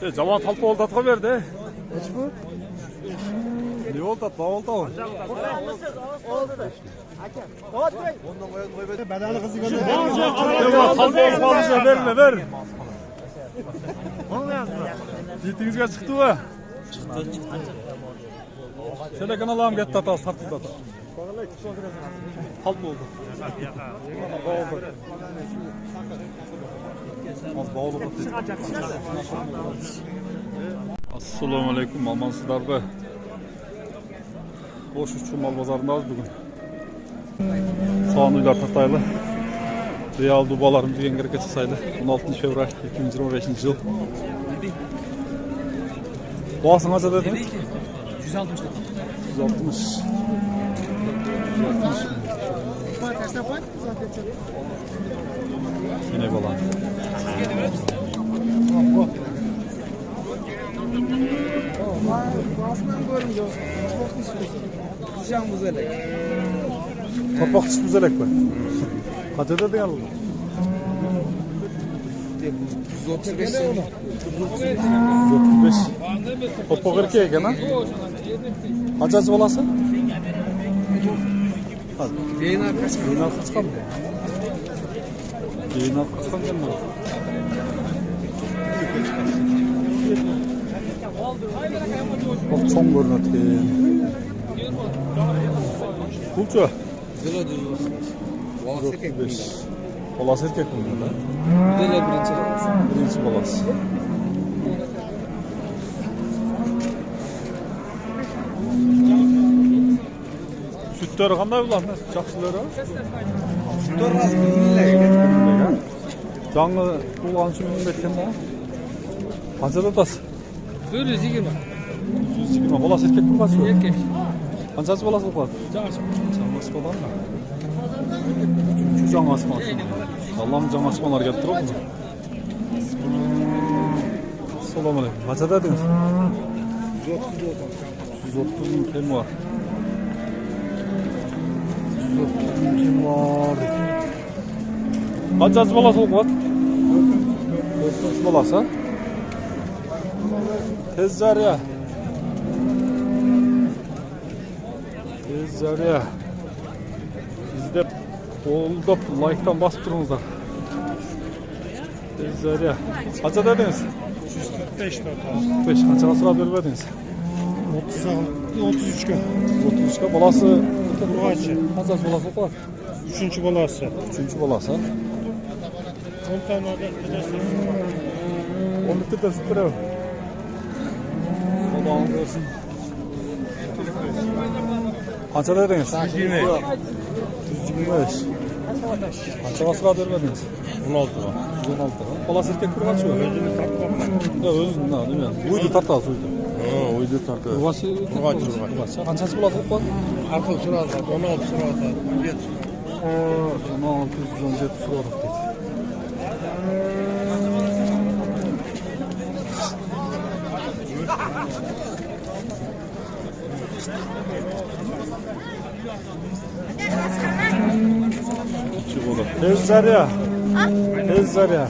Жаман талпы олдатқа берді. Не олдат, ба олдау? Бер. Жетіңізге шықты ба? Селеген алам кетті ата, сартылды ата. Қалп болды. Ассаламу алейкум, амансыздар бе? Ош үшін мал базарындамыз бүгін. Соған үйлер тартайлы. Реал дубаларым деген керек жасайды. 16 февраль 2025 жыл. Bağısın kaça dedin? 160. 160. Yine balan. Topak diş güzelek mi? Kaça dedin alalım? 135. 135. Topak erkek ha? Kaçası balası? Beyin arkası. Beyin arkası mı? Beyin arkası mı? Bak son görünüyor. Kulça? 135. Balası erkek mi? Birinci balası. Sütleri qanday bular? Жақсылары? Sütler az bilirler. Жаңы туылған үшін мен кеткен ба? Қаншада атасы? 420. 120. Баласы еркек пе қанша? Еркек. Қаншасы баласы болады? Жаңасы. Жаңасы болады ма? Үшінші жаңасы ма? Аллам жаңасы балар келіп тұр ғой. Ассаламу алейкум. Қаншада дедіңіз? 130 мың кем бар. 130 мың кем бар. Қаншасы баласы болады? 4 баласы. Tez Zarya. Tez Zarya. İzlep, oldup, like'tan basıp durunuzlar. Tez Zarya. Kaça dediniz? 145 total. 145. Kaça sıra vermediniz? 33'e. 33'e. Balası? Burgaçı. Kaçası balası var? 3. balası. 3. balası. 10 tane de kıdası. 10 litre de sütür ev. Allah'ın versin. Kaça dediniz? 120. 125. Kaça sıra vermediniz? 16 var. 116. Balası erkek bir kaçıyor? Özünü takmam. Ya özünü ne değil mi? Uydu tartası uydu. Uydu tartı. Burası? Burası. Kaçası balası var? Akıl sırada, 16 sırada. 17. 16, 117 sıra dedi. Tez Zarya. Tez Zarya.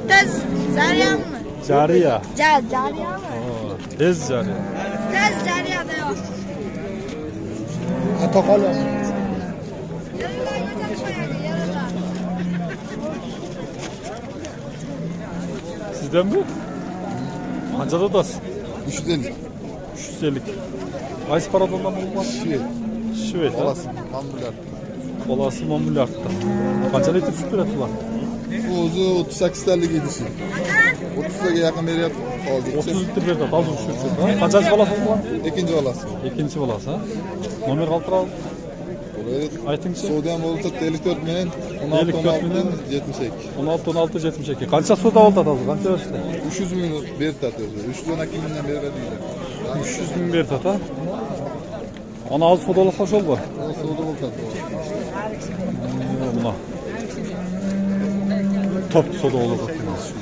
Tez Zarya mı? Cariya. Cariya mı? Tez Zarya. Tez Zarya da yok. Atakalım. Yanında yanında. Sizden mi? Kaçada odası? 350. 350. Ayız paradan bulunmaz. Şivet. Balası. Mambular. Balası mamulyatta. Kaça litre süt ürettiler? Oğuzu 38 terlik gidişi. 30'a yakın beri yaptı. 30 litre verdi. Az süt. Kaçası balası var? İkinci balası. İkinci balası. Nomer kaltıra aytыңызшы. Sudan oldu 54 milyon. 54 milyon. 72. 16 72. Qancha suda oldu adamı? Qancha verdi? 300 milyon bir tatıyordu. 312 milyon beri verdiler. 300 bin verdi ata. Ana az sudalık hoş oldu. O suda oldu tatıyor. Buna. Top suda olur bakıyoruz.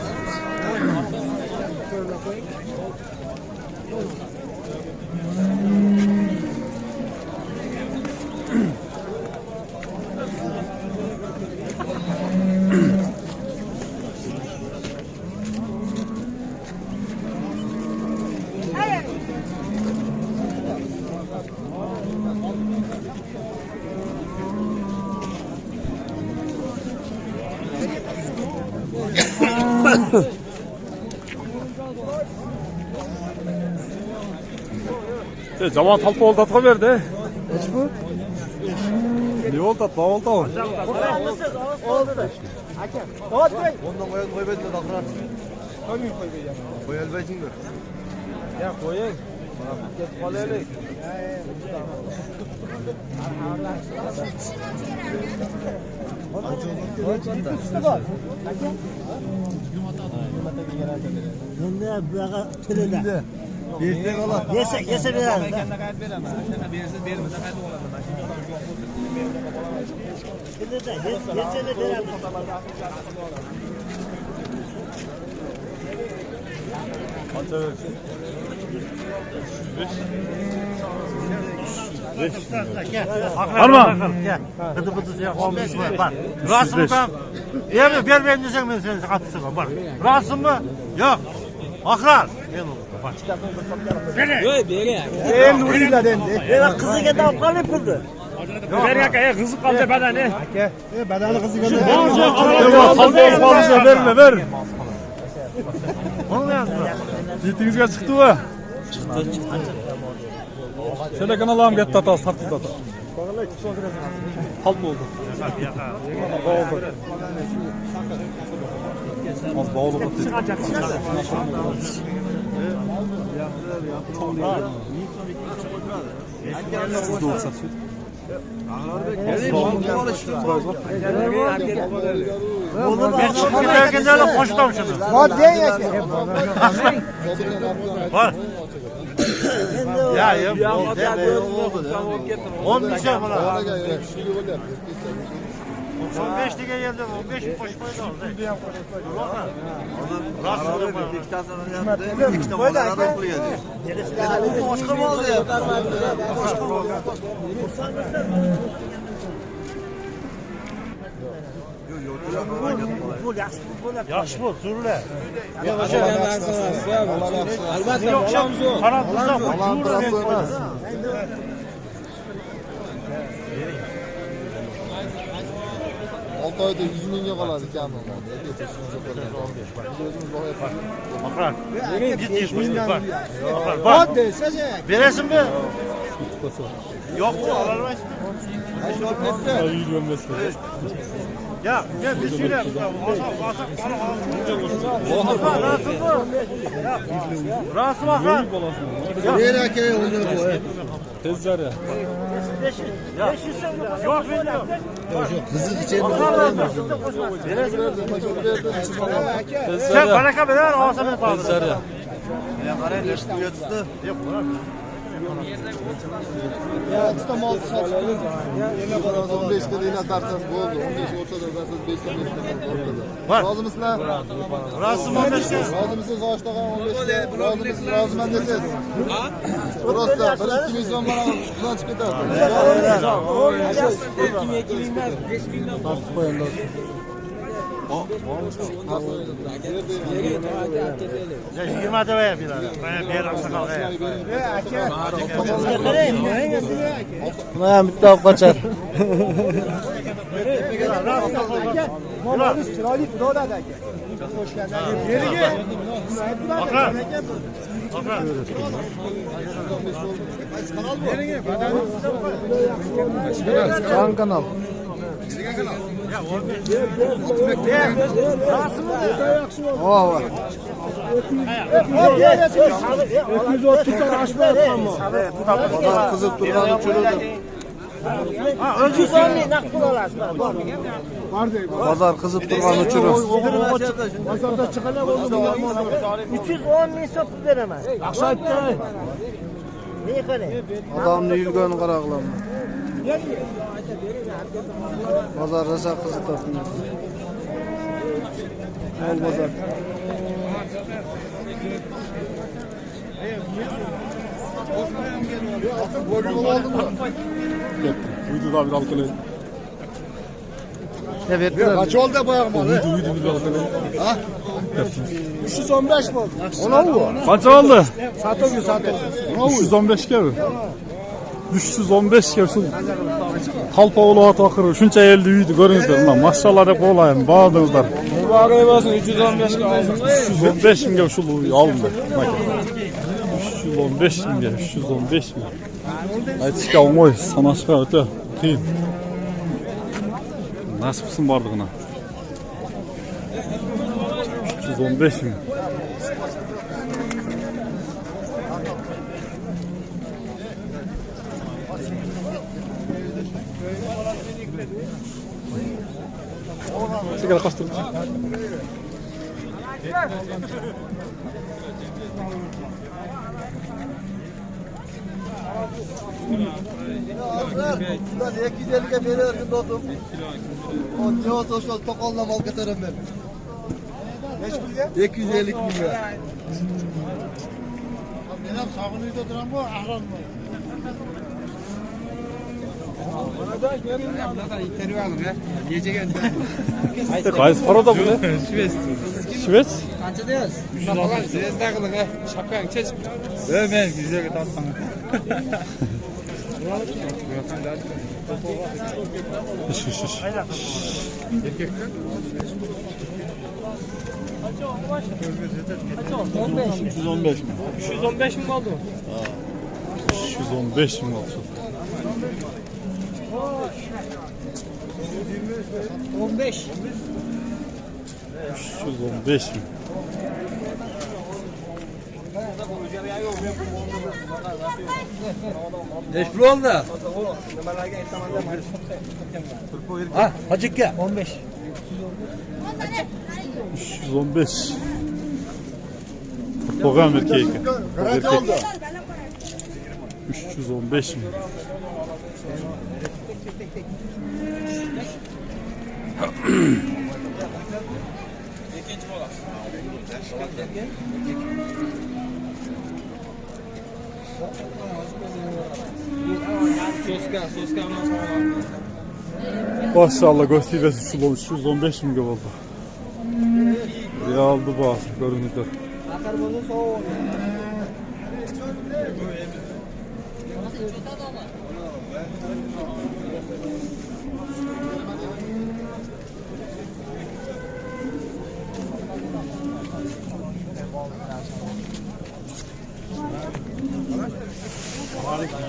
Jamoat talpa oldu atığa verdi. Hiç bu? Ne oldu atma oldu o? Oldu da. Aka. Davat koy. Ondan koymayın da daklar. Koymayın koymayın. Koyalbaysındır. Ya koyun. Ket qolaylik. Endi bunaqa tilida. Bersak olar. Yesa beradi. Tilida yesa beradi. Harman. Kızı bızı yapmamış mı? Bak. Rasım tam. Yemin vermeyeyim desem ben seni atsın. Bak. Rasım mı? Yok. Akrar. Ben onu. Bak. En nuriyle dendi. Evet kızı geldi aptal yapıldı. Ver kızı kaldı bedeni. Bedeni kızı geldi. Talpa oldu verme ver. Onu yazdı. Yiğitinizge çıktı mı? Çıktı. Şöyle kanalım gitti ata sarttı ata. Talpa oldu. Oldu. Az bağlı da siz de olsa Ben çıkıp giderken de koştum şunu. Var diyen ya ki. Var. Ya 10 bir şey falan. 15 diye geldi. 15 koşmayı da aldı. Başka mı oldu ya? Başka mı oldu? Yaxşı bu, sürüle. Albatta Yok, karanlıkta bu. Allah'ın tarafı. Altı ayda 100 milyon kalır iken Bakar. Ciddi bu. Bak. Bak. Veresin mi? Yok mu? Alalmayız. Ya ben bir şeyler. Rasım bakar. Nereye kere oynuyor bu? tezler ya. Yok bilmiyorum. Kızı içeri Sen baraka verer ağzına kaldır. Tezler ya. Ya işte mal saçlı. Yemek arası 15 kere yine atarsanız bu oldu. 15 ortada atarsanız 5 kere ortada. Var. Razı mısın lan? Rasım 15 kez. Razı mısın? Kaçta kalan 15 kere? Razı mısın? Razı ben deseniz. Burası da. Bir 2 milyon bana buradan çıkıyor. Artık koyun lazım. Ya 20 adet ver bir ara. Ben bir aksakal ver. Buna bitti av kaçar. Bakar. Bakar. Kan kanal. Oh var. 230'dan aşma yapmam mı? Pazar kızıp duran uçuruldu. Pazar kızıp duran uçurur. Pazarda çıkana oldu. 310 bin satı veremez. Akşam etti. Ne kadar? Adamını yürgön karaklam. Pazar rasa kızı tatlı. Al pazar. Bugün aldın mı? Gittim. Uydu da bir alkılayın. Evet. Kaç oldu bu ayağım? Uydu bir alkılayın. Ha? 315 mi oldu? Ona mı? Kaça oldu? Satıldı. 315 kere. 315 kere şu talpa ulu at akırı. Şunca elde uydu görünüzler. Ulan maşallah hep olayım. Bağladınızlar. Mübarek olsun 315 aldım. 315 bin kere şu aldım. 315 mingga, 315 ming. Aytishga oңой, sanashga o'ta qiyin. Nasib qilsin bordig'ini. 315 ming. Sigara qastırdı. Bundan 250'ye verirdim dostum. O ne olsa şu tokalına mal katarım ben. Kaç pulga? 250 milyon. Benim sağın uyda duran bu, ahran mı? Qaysi paroda bu? Shvets. Qancha deyapsiz? Shunaqa zezda qiling, shapkang chech. Men sizga tortaman. Ish. 315 ming. 315 ming oldu. 315 ming oldu. 15. 315 ming. Neç pul oldu? Ha, hacıkka. 15. 315. Program erkeği. Kaç oldu? 315 ming. Soska Maşallah gösterisi şu 315 mingga oldu. Realdi bazı görünüşler.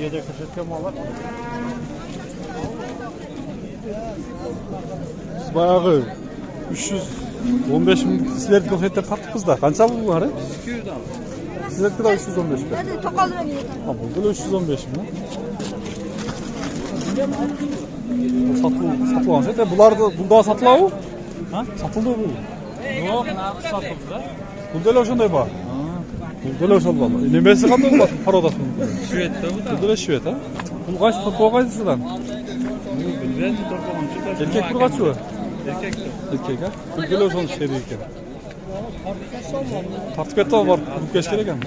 Yedek kaçırken mi alır? Biz bayağı 315 ming sizler kıyafetler tarttık biz da. Kança bu var? 200 da. Sizler de 315 mi? Hadi tokalım evi. Ha burada da 315 mi? Satılan şey de bunlar da bunda satılan o? Ha? Satıldı bu. Yok, narxı satıldı. Bunda da şunday var. Bunda da şunday var. Nemesi qanday bo'ladi parodasi? Shvedda bu da. Bunda da Shved ha? Pul qaç to'pol qaysisidan? Ben to'polonchi. Erkek pul qaç bu? Erkek. Erkek ha? Bunda da şunday şey ekan. Tartib ketdi var, bu kesh kerak ekan.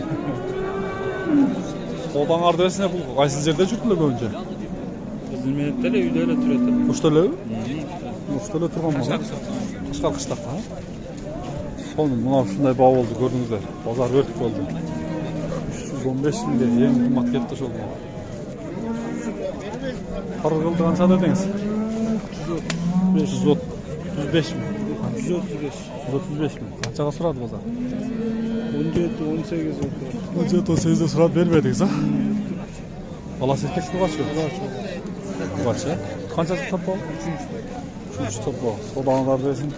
Qo'ldan adresine pul qaysi yerda yurtdilar önce? Bizim menetler uyda öyle türetti. Mushtalar? Mushtalar turgan bo'lsa. Qashqar qishloqda ha? Sonun buna shunday bağ oldu gördünüzler. Pazar örtük oldu. 315 mingga eng qimmat ketdi şol. Qarg'ildi qancha dedingiz? 535 ming. 135. 135 ming. Qanchaga so'radi bozor? 17-18 oldu. 17-18 so'rab bermedingiz ha? Balasi erkek mi qaçıyor? Qaç ya. Qanchasi to'pol? 3 to'pol. So'danlar bersin.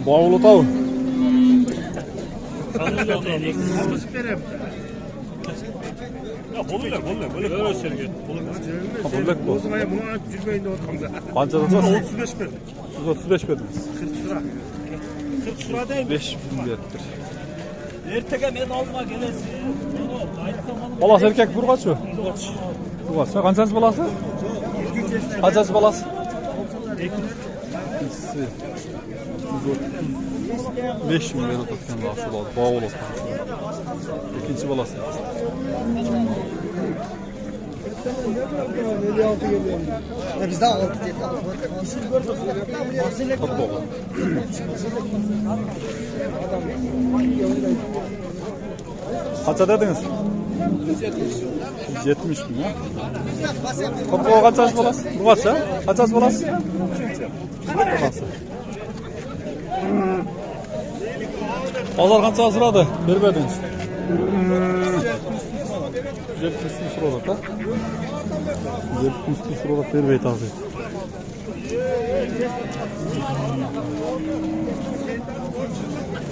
Bağlı tavu. Ya boluyla böyle sergi. Bolak bu. Bunu aç cüzbeyin de oturdu. Qanchadan so'ra? 35 verdim. 135 verdiniz. 40 sıra. 40 sıra değil mi? 5 bin verdir. Ertege men alma gelesi. Balası erkek bu kaç o? Bu kaç? Qanchasi balası? Qanchasi balası? 5 bin verib o'tgan boshlar, bağlı. İkinci balası. Bizde 6 Topboğu. Kaça dediniz? 170 bin ya. Topboğu kaçaç bolas? Bu kaça? Kaçaç bolas? Pazar kança sırada? Vermediniz. 70 sırada da. 70 sırada vermeyi tabi.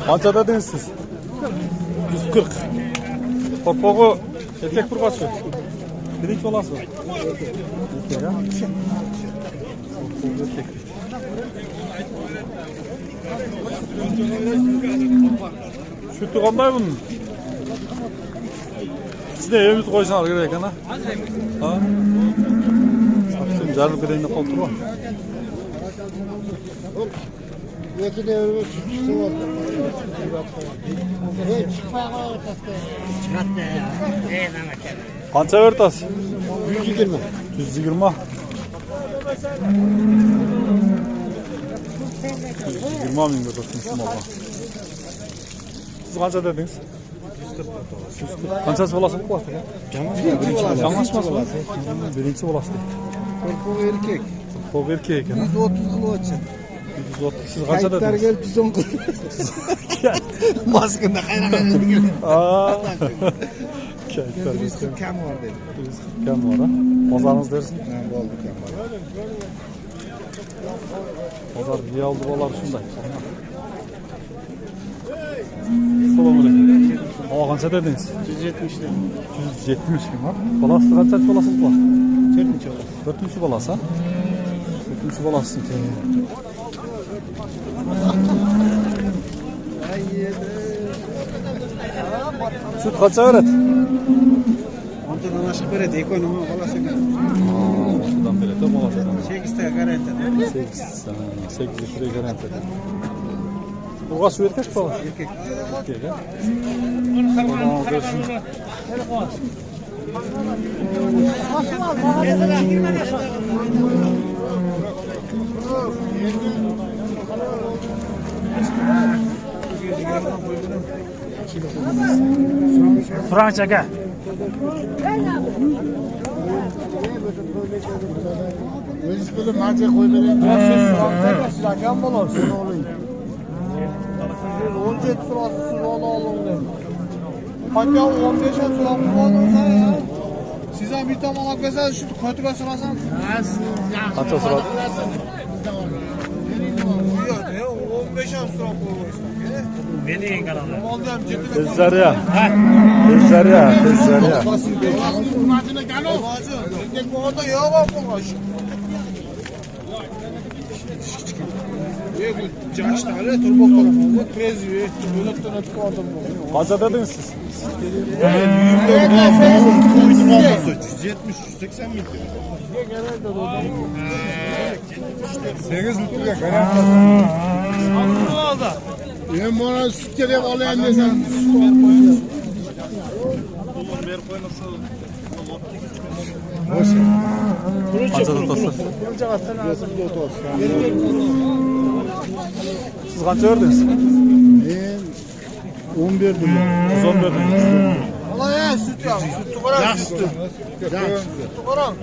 Kança dediniz siz? 140. Topboğu erkek bir kaçı? Birinci bolası. Erkek ya. Topboğu erkek. Sütü qanday bunun? İçine evimiz koysan gerek ana. Ha? Sapsın jarım kadayını kontrol. Yeki de öyle çıkışı var. Qancha vertasiz? 120. 120. 120 ming bersin molla. Siz qancha dedingiz? 140. Qanchasi bo'lasi bu vaqtda? Yanglishmas bu. Birinchi bo'lasi. Korku erkek. Topboğu erkek ekan. 130 kilo açın. 130. Siz qancha Kayıtlar dediniz? gelip 110 kilo. Maskında kaynakan geldi. Aa. Kayıtlar. Turistik kam var dedi. Kam var ha. Pazarınız dersin. Ne oldu kam var. Pazar iyi aldı vallahi şunday. Selamünaleyküm. Aa qancha dediniz? 170 dedi. 170 kim var? Balası qancha balası var? 4. 4. balası ha? 4. balası. Süt kaça öğret? Ondan aşık veredi ekonomi balası. Şuradan beri de balası. 8 tane garanti. 8 litre garanti. Bu kaç erkek balası? Erkek. Erkek ha? Tamam görsün. Fransaga. Öz böyle maçı koy verin. Rakam olur. Şunu olayım. 17 sırası sıralı alın. Hatta 15 sırası alınsa ya. Size bir tam alak mesela şu kötüge sırasan. Kaça sıra? Ya 15 sıra koyuyorsun. Beni engelledim. Tezlerya. Tezlerya. Tezlerya. Erkek bu arada yağ var bu. Caş tane turbo falan. Prezi, böyle otomatik aldım bu. Kaça dediniz siz? 170, 180 bin. 8 litre garanti. Ben bana süt gerek alayım desem. Kaça tutası? Siz kaça verdiniz? Ben 11 dilim. 110 verdiniz. Allah ya süt ya. Sütü var. Ya sütü. Sütü var.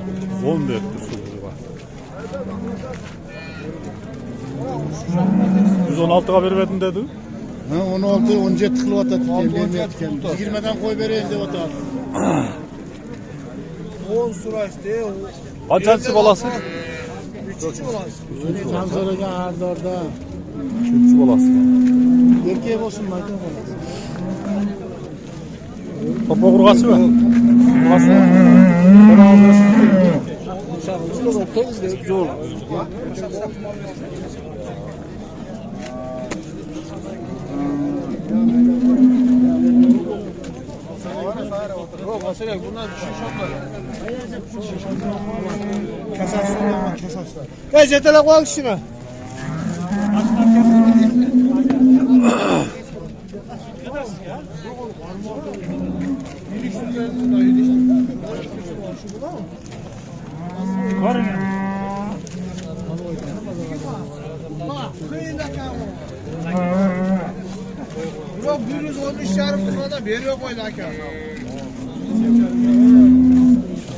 10 verdi sütü var. 116'a vermedin dedi. Ha 16 17 kilo atat diken. 20'den koy vereyim de atat. 10 sıra işte. Kaçıncı balası? 3 balası. Tanzaraga ardarda. 3. balası. Erkeğe olsun maydan balası. Topa kurgası mı? Kurgası mı? Bana alıyorsun. Zor. Mesela bunlar kasaslar. Gel jetele koy şuna. Yok 113,5 lirada veriyor koydu hakem.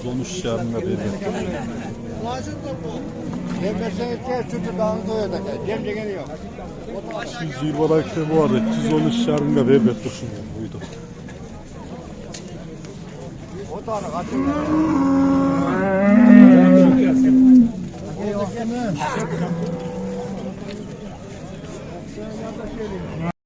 113 yarımda bir Zirvadaki bu arada 213 yarımda bir kuşum buydu.